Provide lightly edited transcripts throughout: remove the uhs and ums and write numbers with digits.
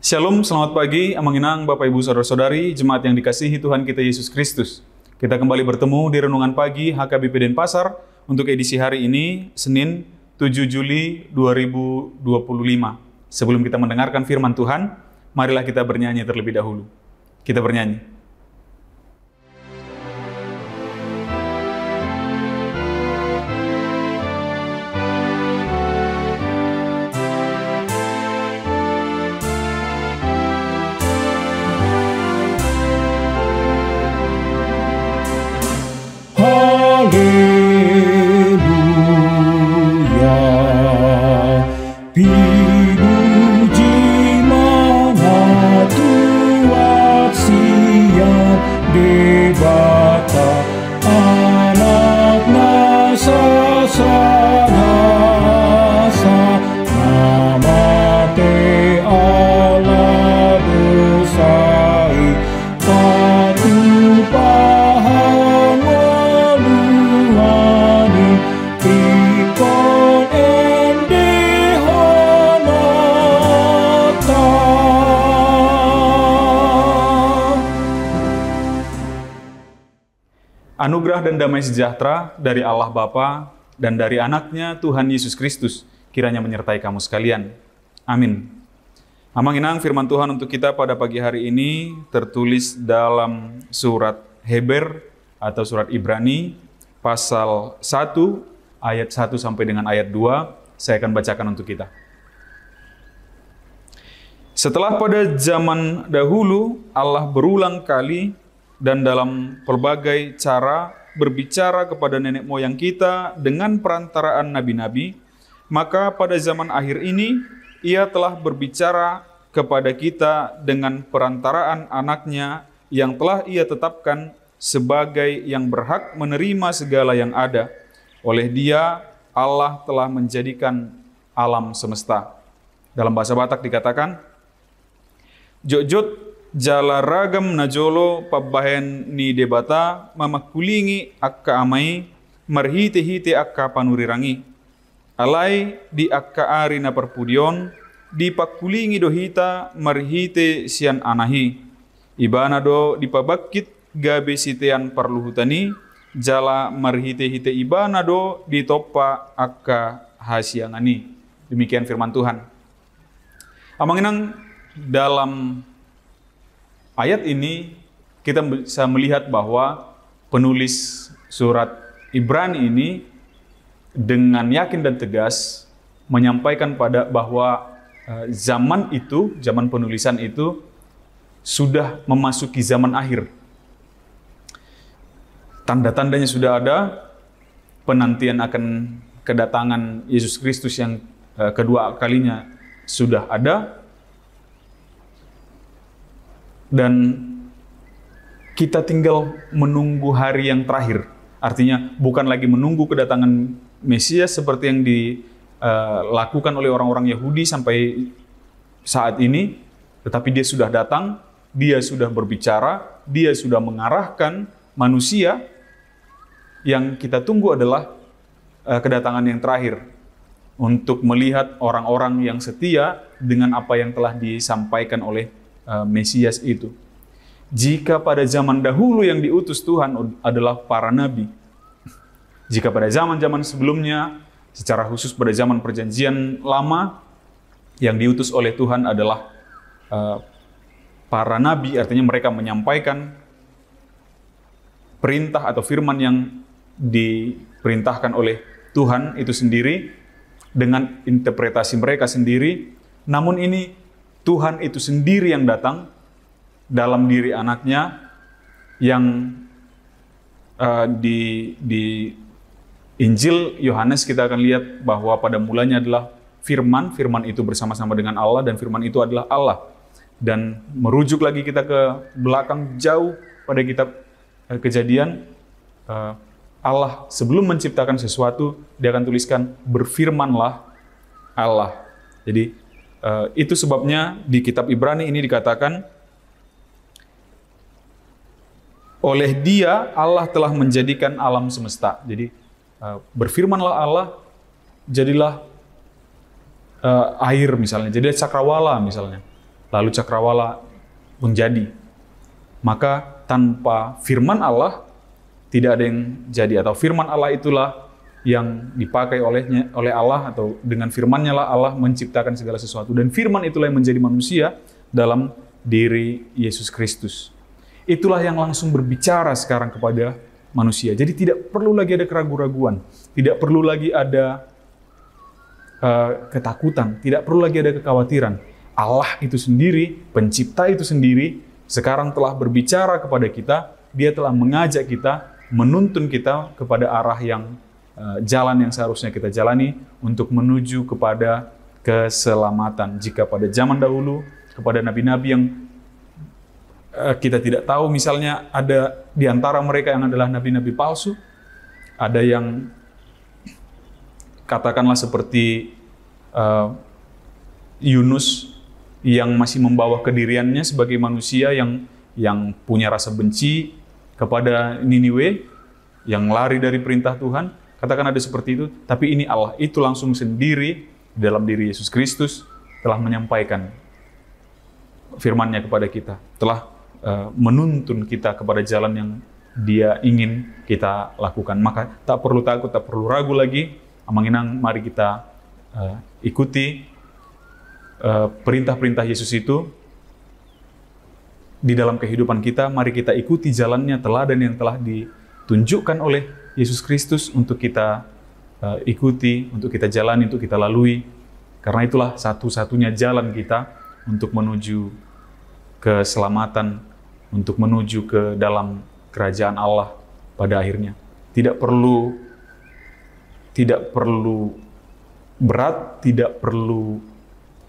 Shalom, selamat pagi, Amanginang, Bapak Ibu Saudara-saudari, jemaat yang dikasihi Tuhan kita Yesus Kristus. Kita kembali bertemu di Renungan Pagi HKBP Denpasar untuk edisi hari ini, Senin 7 Juli 2025. Sebelum kita mendengarkan firman Tuhan, marilah kita bernyanyi terlebih dahulu. Kita bernyanyi. Anugerah dan damai sejahtera dari Allah Bapa dan dari anaknya Tuhan Yesus Kristus kiranya menyertai kamu sekalian. Amin. Amanginang, firman Tuhan untuk kita pada pagi hari ini tertulis dalam surat Heber atau surat Ibrani pasal 1 ayat 1 sampai dengan ayat 2. Saya akan bacakan untuk kita. Setelah pada zaman dahulu Allah berulang kali dan dalam pelbagai cara berbicara kepada nenek moyang kita dengan perantaraan nabi-nabi, maka pada zaman akhir ini Ia telah berbicara kepada kita dengan perantaraan anaknya yang telah Ia tetapkan sebagai yang berhak menerima segala yang ada. Oleh Dia Allah telah menjadikan alam semesta. Dalam bahasa Batak dikatakan, Jojot jala ragam najolo pabbahen ni debata mamakulingi akka amai marhite-hite akka panurirangi alai di akka ari na perpudion di pakulingi dohita marhite sian anahi ibana do di pabakit gabe sitean parluhutani jala marhite-hite ibana do di topa akka hasiangani. Demikian firman Tuhan. Amanginang, dalam ayat ini kita bisa melihat bahwa penulis surat Ibrani ini dengan yakin dan tegas menyampaikan bahwa zaman itu, zaman penulisan itu sudah memasuki zaman akhir. Tanda-tandanya sudah ada, penantian akan kedatangan Yesus Kristus yang kedua kalinya sudah ada. Dan kita tinggal menunggu hari yang terakhir. Artinya bukan lagi menunggu kedatangan Mesias seperti yang dilakukan oleh orang-orang Yahudi sampai saat ini. Tetapi dia sudah datang, dia sudah berbicara, dia sudah mengarahkan manusia. Yang kita tunggu adalah kedatangan yang terakhir. Untuk melihat orang-orang yang setia dengan apa yang telah disampaikan oleh Mesias itu. Jika pada zaman dahulu yang diutus Tuhan adalah para nabi, jika pada zaman-zaman sebelumnya, secara khusus pada zaman perjanjian lama, yang diutus oleh Tuhan adalah para nabi, artinya mereka menyampaikan perintah atau firman yang diperintahkan oleh Tuhan itu sendiri dengan interpretasi mereka sendiri. Namun ini Tuhan itu sendiri yang datang dalam diri anaknya yang di Injil Yohanes kita akan lihat bahwa pada mulanya adalah firman, firman itu bersama-sama dengan Allah dan firman itu adalah Allah. Dan merujuk lagi kita ke belakang jauh pada kitab Kejadian, Allah sebelum menciptakan sesuatu, dia akan tuliskan berfirmanlah Allah. Jadi itu sebabnya di kitab Ibrani ini dikatakan, oleh Dia Allah telah menjadikan alam semesta. Jadi berfirmanlah Allah, jadilah air misalnya, jadilah cakrawala misalnya. lalu cakrawala pun jadi. Maka tanpa firman Allah tidak ada yang jadi, atau firman Allah itulah yang dipakai oleh Allah, atau dengan firman-Nya lah Allah menciptakan segala sesuatu, dan firman itulah yang menjadi manusia dalam diri Yesus Kristus. Itulah yang langsung berbicara sekarang kepada manusia. Jadi tidak perlu lagi ada keraguan-raguan, tidak perlu lagi ada ketakutan, tidak perlu lagi ada kekhawatiran. Allah itu sendiri, pencipta itu sendiri, sekarang telah berbicara kepada kita. Dia telah mengajak kita, menuntun kita kepada arah yang jalan yang seharusnya kita jalani untuk menuju kepada keselamatan. Jika pada zaman dahulu, kepada nabi-nabi yang kita tidak tahu, misalnya ada di antara mereka yang adalah nabi-nabi palsu, ada yang katakanlah seperti Yunus yang masih membawa kediriannya sebagai manusia yang punya rasa benci kepada Niniwe, yang lari dari perintah Tuhan. Katakan ada seperti itu, tapi ini Allah itu langsung sendiri dalam diri Yesus Kristus telah menyampaikan firman-Nya kepada kita, telah menuntun kita kepada jalan yang Dia ingin kita lakukan. Maka tak perlu takut, tak perlu ragu lagi. Amanginang, mari kita ikuti perintah-perintah Yesus itu di dalam kehidupan kita. Mari kita ikuti jalannya, teladan yang telah ditunjukkan oleh Yesus Kristus untuk kita ikuti, untuk kita jalani, untuk kita lalui. Karena itulah satu-satunya jalan kita untuk menuju keselamatan, untuk menuju ke dalam kerajaan Allah pada akhirnya. Tidak perlu berat, tidak perlu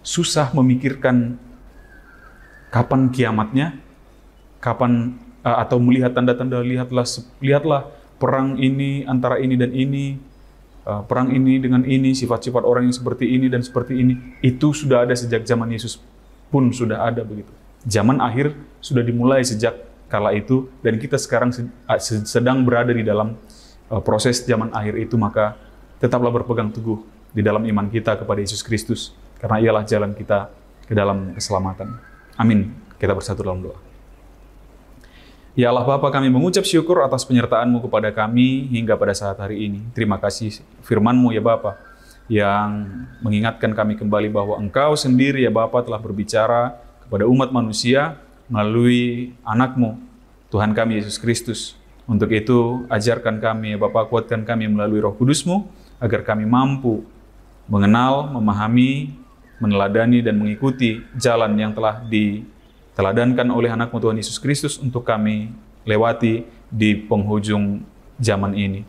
susah memikirkan kapan kiamatnya, kapan atau melihat tanda-tanda. Lihatlah perang ini antara ini dan ini, perang ini dengan ini, sifat-sifat orang yang seperti ini dan seperti ini. Itu sudah ada sejak zaman Yesus pun sudah ada begitu. Zaman akhir sudah dimulai sejak kala itu, dan kita sekarang sedang berada di dalam proses zaman akhir itu. Maka tetaplah berpegang teguh di dalam iman kita kepada Yesus Kristus, karena ialah jalan kita ke dalam keselamatan. Amin. Kita bersatu dalam doa. Ya Allah Bapa, kami mengucap syukur atas penyertaan-Mu kepada kami hingga pada saat hari ini. Terima kasih firman-Mu ya Bapa, yang mengingatkan kami kembali bahwa Engkau sendiri ya Bapa telah berbicara kepada umat manusia melalui anak-Mu, Tuhan kami Yesus Kristus. Untuk itu, ajarkan kami ya Bapa, kuatkan kami melalui Roh Kudus-Mu, agar kami mampu mengenal, memahami, meneladani, dan mengikuti jalan yang telah diteladankan oleh anak-Mu Tuhan Yesus Kristus untuk kami lewati di penghujung zaman ini.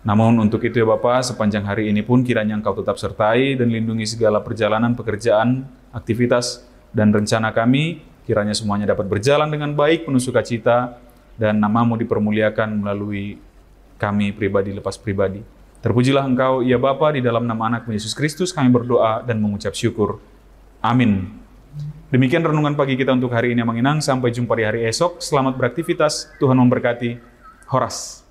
Namun untuk itu ya Bapa, sepanjang hari ini pun kiranya Engkau tetap sertai dan lindungi segala perjalanan, pekerjaan, aktivitas, dan rencana kami. Kiranya semuanya dapat berjalan dengan baik, penuh sukacita, dan nama-Mu dipermuliakan melalui kami pribadi lepas pribadi. Terpujilah Engkau ya Bapa, di dalam nama anak-Mu Yesus Kristus kami berdoa dan mengucap syukur. Amin. Demikian renungan pagi kita untuk hari ini, Manginang. Sampai jumpa di hari esok. Selamat beraktivitas. Tuhan memberkati. Horas.